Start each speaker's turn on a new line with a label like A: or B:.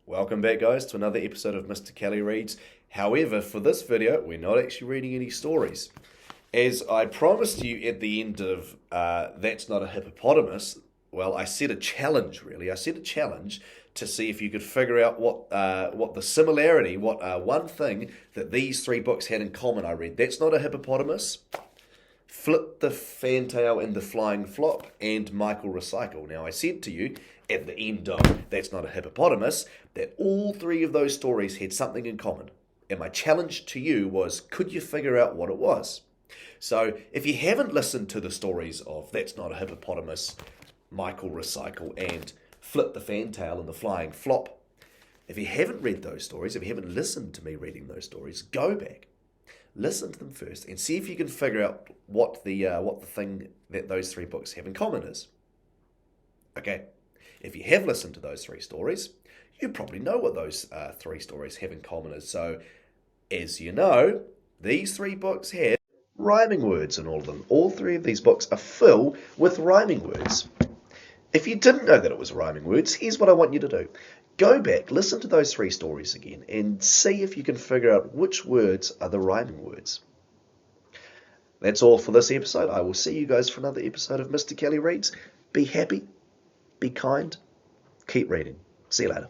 A: Welcome back, guys, to another episode of Mr. Kelly Reads. However, for this video, we're not actually reading any stories. As I promised you at the end of That's Not a Hippopotamus, well, I set a challenge, really. I set a challenge to see if you could figure out what the similarity, one thing that these three books had in common. I read That's Not a Hippopotamus, Flip the Fantail and the Flying Flop, and Michael Recycle. Now, I said to you at the end of That's Not a Hippopotamus that all three of those stories had something in common. And my challenge to you was, could you figure out what it was? So, if you haven't listened to the stories of That's Not a Hippopotamus, Michael Recycle, and Flip the Fantail and the Flying Flop, if you haven't read those stories, if you haven't listened to me reading those stories, go back. Listen to them first and see if you can figure out what the thing that those three books have in common is. Okay, if you have listened to those three stories, you probably know what those three stories have in common is. So, as you know, these three books have rhyming words in all of them. All three of these books are filled with rhyming words. If you didn't know that it was rhyming words, here's what I want you to do. Go back, listen to those three stories again, and see if you can figure out which words are the rhyming words. That's all for this episode. I will see you guys for another episode of Mr. Kelly Reads. Be happy, be kind, keep reading. See you later.